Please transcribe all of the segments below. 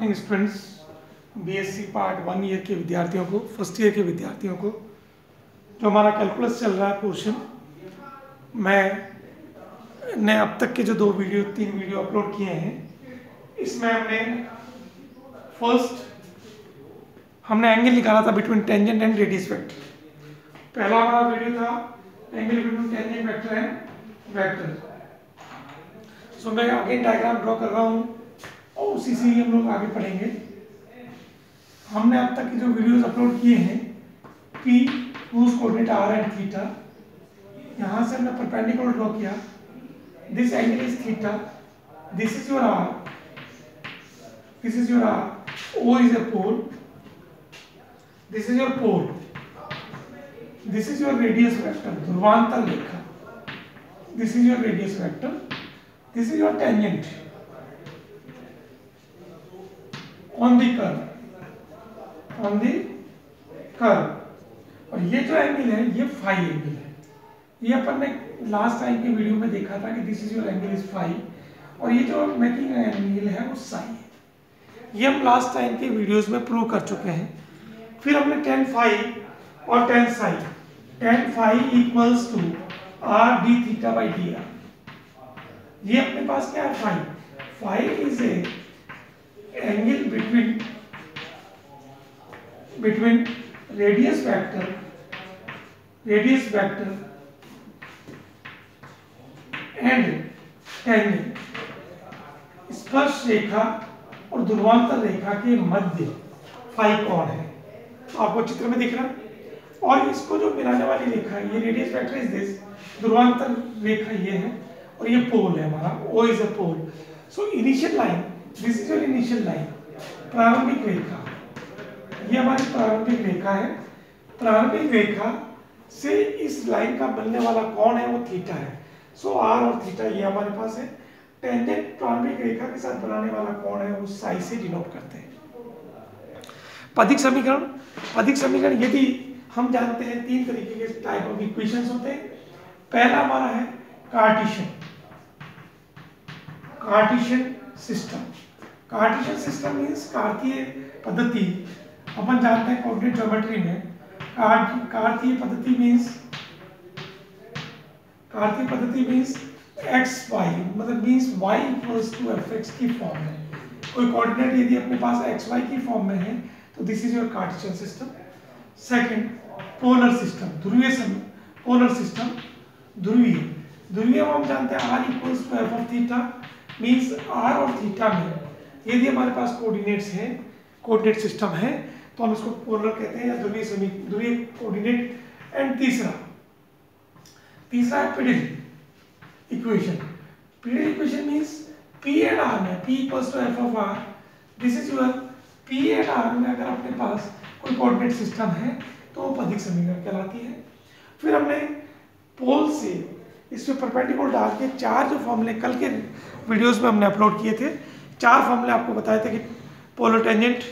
Morning students, BSc part 1 year के विद्यार्थियों को, फर्स्ट ईयर के विद्यार्थियों को, जो हमारा कैलकुलस चल रहा है पोर्शन, मैंने अब तक के जो 3 वीडियो अपलोड किए हैं, इसमें हमने एंगल निकाला था between tangent and radius vector. पहला हमारा वीडियो था angle between tangent vector and vector. So मैं अगेन डायग्राम ड्रॉ कर रहा हूँ और उसी से ही हम लोग आगे पढ़ेंगे। हमने अब तक की जो वीडियोस अपलोड किए हैं, P whose coordinate r and theta, यहाँ से हमने परपेंडिकुलर ड्रॉ किया, this angle is theta, this is your r, this is your r, O is a pole, this is your pole, this is your radius vector, ध्रुवांतर रेखा, this is your radius vector, this is your tangent on the curve, और ये जो angle है ये phi angle है। ये अपन ने लास्ट टाइम के वीडियो में देखा था कि this is your angle is phi, और ये जो मेकिंग एंगल है वो साई है। ये हम लास्ट टाइम के वीडियोस में प्रूव कर चुके हैं। फिर हमने tan फाई और tan psi, tan phi equals to r d theta by d r. ये अपने पास क्या है, phi. Phi is a angle between radius vector and tangent, स्पर्श रेखा और ध्रुवांतर रेखा के मध्य फाई कोण है। आपको चित्र में दिख रहा है। और इसको जो मिलाने वाली रेखा है, ये रेडियस वेक्टर इज दिस, ध्रुवांतर रेखा ये है, और ये पोल है हमारा, O is a pole. So initial line, this is your initial line, प्रारंभिक रेखा, ये हमारी प्रारंभिक रेखा है। प्रारंभिक रेखा से इस लाइन का बनने वाला कोण है वो थीटा है। सो r और थीटा ये हमारे पास है। टेंजेंट प्रारंभिक रेखा के साथ बनाने वाला कोण है वो साई से डिनोट करते हैं। पदिक समीकरण यदि हम जानते हैं 3 तरीके के टाइप ऑफ इक्वेशंस होते हैं। पहला हमारा है कार्टेशियन सिस्टम मींस कार्तीय पद्धति। अपन जानते हैं कोऑर्डिनेट ज्योमेट्री में कार्तीय पद्धति मींस एक्स वाई, मतलब means y equals to fx की फॉर्म में। कोई कोऑर्डिनेट यदि अपने पास एक्स वाई की फॉर्म में है तो this is your Cartesian system. Second, polar system, ध्रुवीय हम जानते हैं r equals to f of theta, means r और थीटा में यदि हमारे पास कोऑर्डिनेट सिस्टम है तो हम इसको पोलर कहते हैं या ध्रुवीय कोऑर्डिनेट। एंड तीसरा है pedal equation means p and r में p equals to f of r, this is your p and r में अगर अपने पास कोई कोऑर्डिनेट सिस्टम है तो वो पदिक समीकरण कहलाती है। फिर हमने पोल से इस पे परपेंडिकुलर डाल के 4 जो फॉर्मूले कल के वीडियोस में हमने अपलोड किए थे, 4 फॉर्मूले आपको बताए थे कि पोलर टेंजेंट,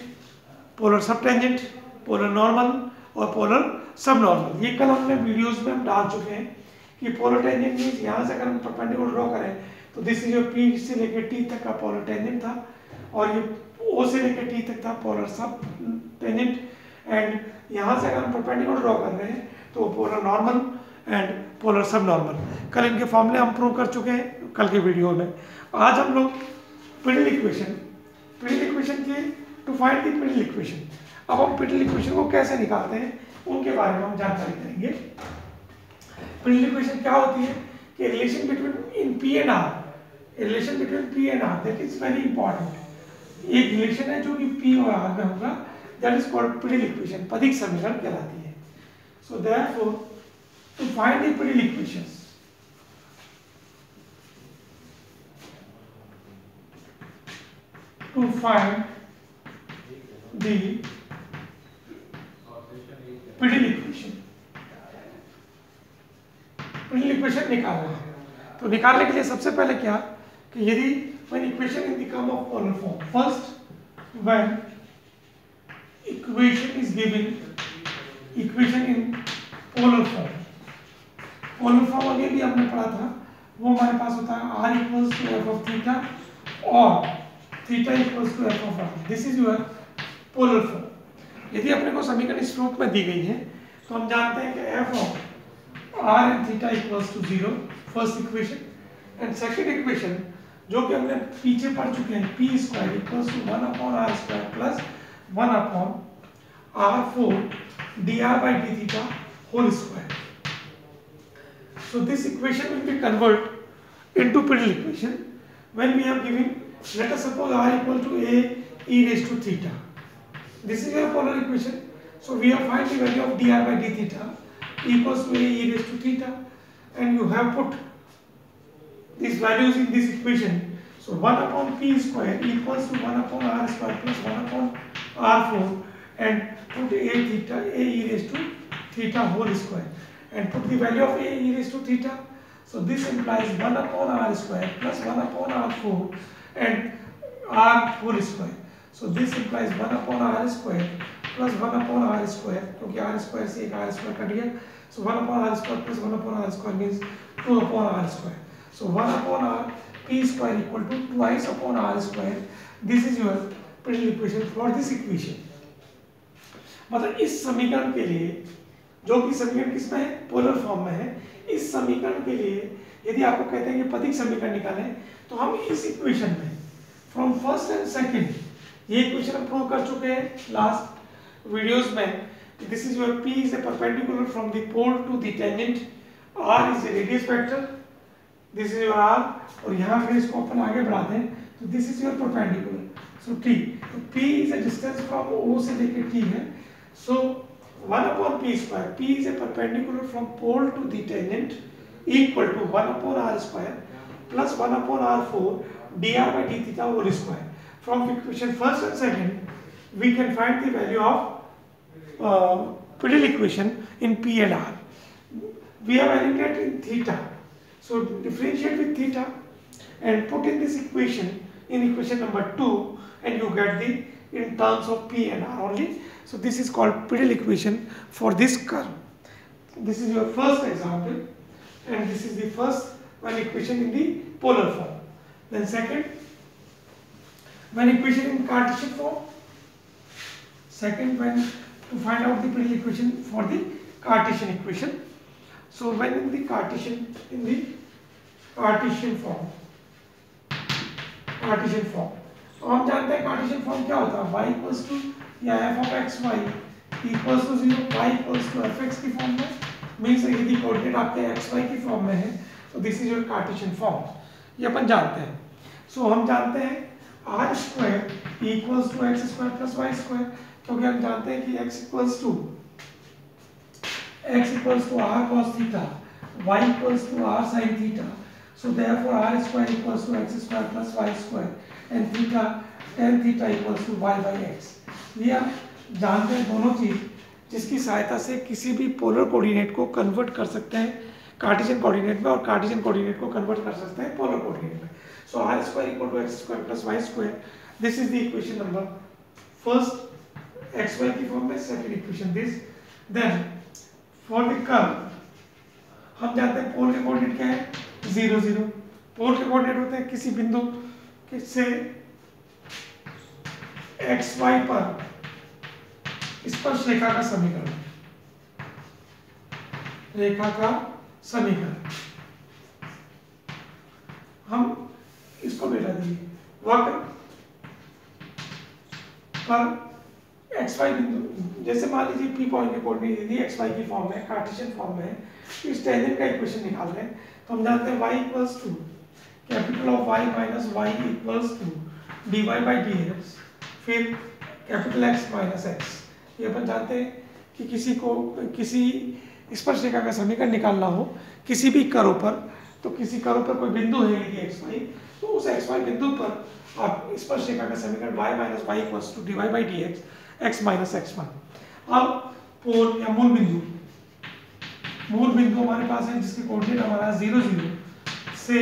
पोलर सब टेंजेंट, पोलर नॉर्मल और पोलर सब नॉर्मल। ये कल हमने वीडियोस में हम डाल चुके हैं कि पोलर टेंजेंट मींस यहाँ से अगर हम परपेंडिकुलर ड्रॉ करें तो दिस इज योर P से लेकर T तक का पोलर टेंजेंट था, और ये O से लेकर T तक था पोलर सब टेंजेंट। एंड यहाँ से अगर हम परपेंडिकुलर ड्रॉ कर रहे हैं तो पोलर नॉर्मल एंड पोलर सब नॉर्मल। कल इनके फॉर्मूले हम प्रूव कर चुके हैं कल के वीडियो में। आज हम लोग पीडीएल इक्वेशन के to find the pedal equation. अब हम पीडीएल इक्वेशन को कैसे निकालते हैं उनके बारे में हम जानकारी करेंगे। पीडीएल इक्वेशन क्या होती है कि relation between P and R, that is very important. एक रिलेशन है जो कि P और R में होगा, that is called pedal equation, पदिक समीकरण कहलाती है। So therefore to find the pedal equations, to find the pedal equation निकालना है। तो निकालने के लिए सबसे पहले क्या कि यदि when equation in the form of polar form, first when equation is given, equation in polar form अगे भी हमने पढ़ा था, वो हमारे पास होता है r equals to f of theta, और theta equals to F of R. This is your polar form. यदि अपने को समीकरण इस रूप में दी गई है तो हम जानते हैं कि f of r and theta equals to 0, first equation. And second equation जो कि हमने पीछे पढ़ चुके हैं, p square equals to 1 upon r square plus 1 upon r4 dr by d theta whole square. So this equation will be converted into Priddle equation when we have given, let us suppose r equal to a e raised to theta. This is your polar equation. So we have find the value of dr by d theta equals to a e raised to theta, and you have put these values in this equation. So 1 upon p square equals to 1 upon r square plus 1 upon r4, and put a theta a e raised to theta whole square, and put the value of a e raised to theta. So this implies 1 upon r square plus 1 upon r4 and r whole square. So this implies 1 upon r square plus 1 upon r square, क्योंकि r square से एक r square cut गया. So 1 upon r square plus 1 upon r square means 2 upon r square. So 1 upon r p square equal to twice upon r square. This is your Priddle equation for this equation. मतलब इस समीकरण के लिए, जो कि समीकरण किसमें है, पोलर फॉर्म में है, इस समीकरण के लिए यदि आपको कहते हैं कि पथिक समीकरण निकालें तो हम इस इक्वेशन में फ्रॉम फर्स्ट एंड सेकंड, ये इक्वेशन हम प्रूव कर चुके हैं लास्ट वीडियोस में. This is your p is a perpendicular from the pole to the tangent, r is a radius vector, this is your r, और यहाँ फिर इसको अपन आगे बढ़ाते हैं तो this is your perpendicular. So t, तो p is A distance from o से लेकर t है. So 1 upon p square, p is a perpendicular from pole to the tangent equal to 1 upon r square plus 1 upon r4 dr by d theta whole square. From equation first and second, we can find the value of Priddle equation in p and r. We have eliminated in theta, so differentiate with theta and put in this equation in equation number 2, and you get the in terms of p and r only. So this is called Priddle equation for this curve. This is your first example, and this is the first one equation in the polar form. Then second, one equation in Cartesian form. Second, when to find out the Priddle equation for the Cartesian equation. So when in the Cartesian form, तो हम जानते हैं Cartesian form क्या होता है, y equals to या f of x y equals to 0, y equals to f x की form में, मींस यदि कोऑर्डिनेट आपके x y की फॉर्म में है तो this is your Cartesian form, ये अपन जानते हैं. सो हम जानते हैं r square equals to x square plus y square, क्योंकि हम जानते हैं कि x equals to r cos theta, y equals to r sin theta. So therefore r square equals to x square plus y square and theta tan theta equals to y by x. ये आप जानते हैं दोनों चीज, जिसकी सहायता से किसी भी पोलर कोऑर्डिनेट को कन्वर्ट कर सकते हैं कार्टेशियन कोऑर्डिनेट में, और कार्टेशियन कोऑर्डिनेट को कन्वर्ट कर सकते हैं पोलर कोऑर्डिनेट में. So r square equal to x square plus y square. This is the equation number first xy की फॉर्म में, second equation this. Then for the curve हम जानते हैं पोल के कोऑर्डिनेट क्या है, 0 0. पोल के कोऑर्डिनेट होते हैं किसी बिंदु से एक्स वाई पर स्पर्श रेखा का समीकरण, हम इसको बेटा दिए वक्र पर एक्स वाई बिंदु, जैसे मान लीजिए पी पॉइंट के कोऑर्डिनेट यदि एक्स वाई की फॉर्म में, कार्टेशियन फॉर्म में, इस टेंजेंट का इक्वेशन निकाल रहे हैं तो हम जानते हैं y equals to capital of y minus y equals to dy by dx, फिर कैपिटल x माइनस x. ये अपन जानते हैं कि किसी को किसी स्पर्श रेखा का समीकरण निकालना हो किसी भी कर्व पर, तो किसी कर्व पर कोई बिंदु है यदि x y, तो उस x y बिंदु पर आप स्पर्श रेखा का समीकरण y minus y equals to dy by dx x minus x1. अब पोल या मूल बिंदु हमारे पास है जिसके कोऑर्डिनेट हमारा 0 0 से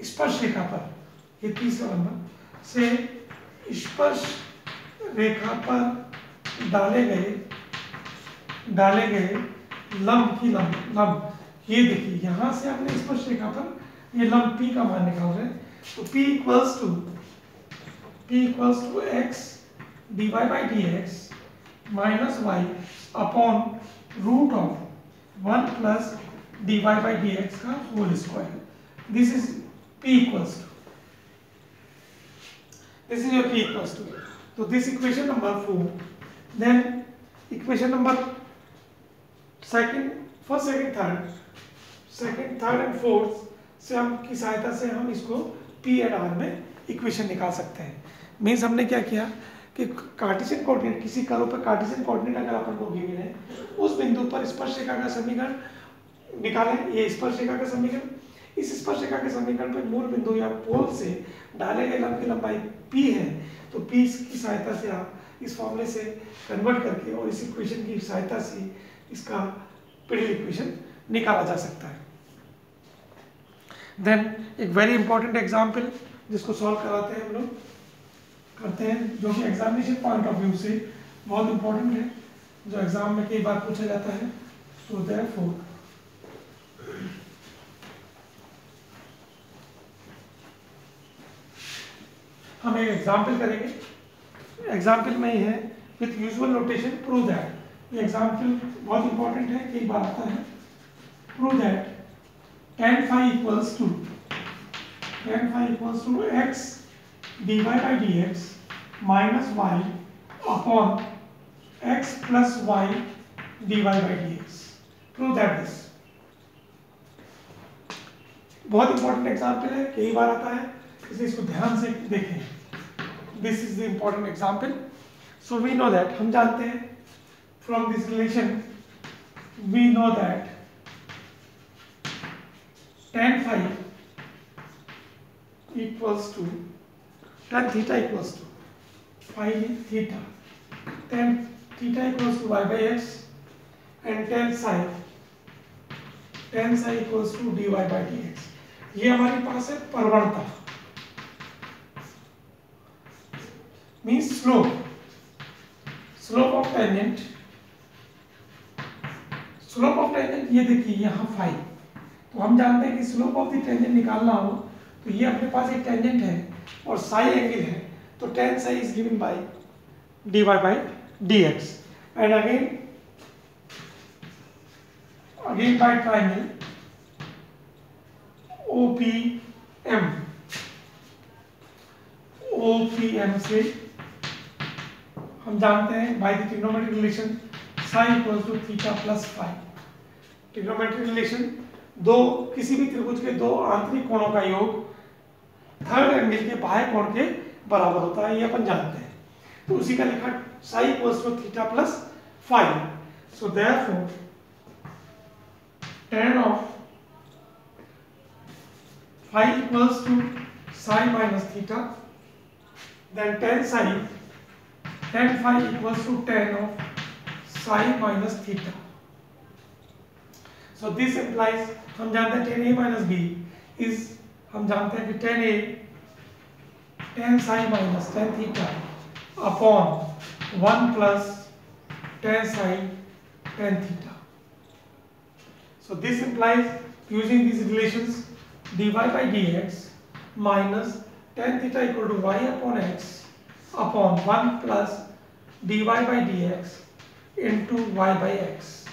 स्पर्श रेखा पर, ये तीसरा नंबर से स्पर्श रेखा पर डाले गए लंब की लंब, ये देखिए यहाँ से आपने स्पर्श रेखा पर ये लंब p का मान निकाल रहे हैं, तो p equals to P equals to x dy by dx minus y upon root of 1 plus dy by dx का whole square. This is P equals to. This is your P equals to. So this equation number 4. Then equation number first, second, third and fourth से हम की सहायता से हम इसको P and R में equation निकाल सकते हैं. मीन्स हमने क्या किया कि कार्टेशियन कोऑर्डिनेट, किसी कर्व पर कार्टेशियन कोऑर्डिनेट अगर अपन को गिवन है, उस बिंदु पर स्पर्शरेखा का समीकरण निकालें. ये स्पर्शरेखा का समीकरण, इस स्पर्शरेखा के समीकरण पे मूल बिंदु या पोल से डाले गए लंब की लंबाई P है, तो P की सहायता से आप इस फॉर्मूले से कन्वर्ट करके और इस इक्वेशन की सहायता से इसका पीडीएल इक्वेशन निकाला जा सकता है. देन एक वेरी इंपॉर्टेंट एग्जाम्पल जिसको सॉल्व कराते हैं हम लोग करते हैं, जो कि एग्जामिनेशन पॉइंट ऑफ व्यू से बहुत इंपॉर्टेंट है, जो एग्जाम में कई बार पूछा जाता है. सो देयरफॉर हम एक एग्जाम्पल करेंगे. एग्जाम्पल में ही है with usual notation prove that. ये एग्जाम्पल बहुत इंपॉर्टेंट है, कई बार आता है. Prove that tan phi equals to x dy by dx minus y upon x plus y dy by dx. Prove that this. बहुत इंपॉर्टेंट एग्जाम्पल है, कई बार आता है, इसलिए इसको ध्यान से देखें. This is the important example. So we know that, हम जानते हैं from this relation, we know that tan phi equals to tan theta equals to phi theta, tan theta equals to y by x and tan psi equals to dy by dx. ये हमारे पास है प्रवणता, means slope of tangent. Slope of tangent ये देखिए यहाँ phi, तो हम जानते हैं कि स्लोप ऑफ द टेंजेंट निकालना हो तो ये अपने पास एक टेंजेंट है और साई एंगल है, तो tan psi is given by dy by dx and again by triangle OPM से हम जानते हैं by the trigonometric relation psi equals to theta plus phi. Trigonometric relation दो किसी भी त्रिभुज के दो आंतरिक कोणों का योग थर्ड एंगल के बाह्य कोण के बराबर होता है, ये अपन जानते हैं. तो उसी का लिखा psi equals to theta plus phi. So therefore tan of phi equals to psi minus theta, then tan phi equals to tan of psi minus theta. So this implies, हम जानते हैं tan a minus b is, हम जानते हैं कि tan psi minus tan theta upon 1 plus tan psi tan theta. So this implies, using these relations, dy by dx minus tan theta equal to y upon x upon 1 plus dy by dx into y by x.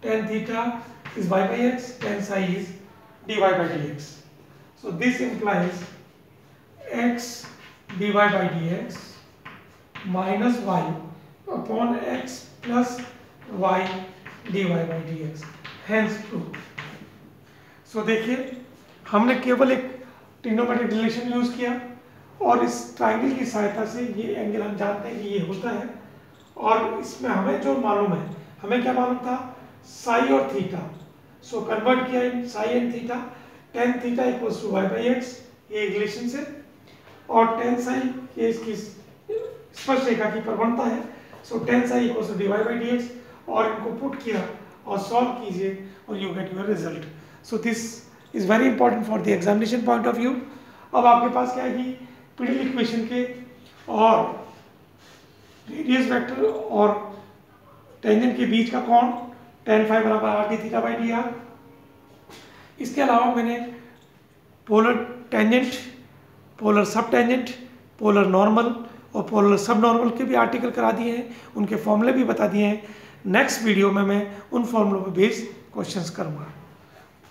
Tan theta is y by x, tan psi is dy by dx. So this implies x dy by dx minus y upon x plus y dy by dx. Hence proof. So देखिए हमने केवल एक trigonometric relation use किया और इस triangle की सहायता से ये एंगल हम जानते हैं कि ये होता है, और इसमें हमें जो मालूम है, हमें क्या मालूम था, साई और थीटा. सो कन्वर्ट किया in psi and theta. tan theta equals to y by x, ये रिलेशन से, और tan psi ये इसकी स्पर्शरेखा की प्रवणता है. So tan psi equals to dy by dx, और इनको पुट किया और सॉल्व कीजिए और you get your result. So this is very important for the examination point of view. अब आपके पास क्या है कि पीडीएल इक्वेशन के और रेडियस वेक्टर और टेंजेंट के बीच का कोण tan phi बराबर r d theta by d are. इसके अलावा मैंने पोलर टेंजेंट, पोलर सब टेंजेंट, पोलर नॉर्मल और पोलर सब नॉर्मल के भी आर्टिकल करा दिए हैं, उनके फॉर्मूले भी बता दिए हैं। नेक्स्ट वीडियो में मैं उन फॉर्मूलों पर बेस्ड क्वेश्चंस करूँगा।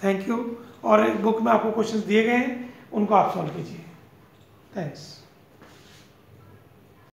Thank you. और एक बुक में आपको क्वेश्चंस दिए गए हैं, उनको आप सॉल्व कीजिए। थैंक्स।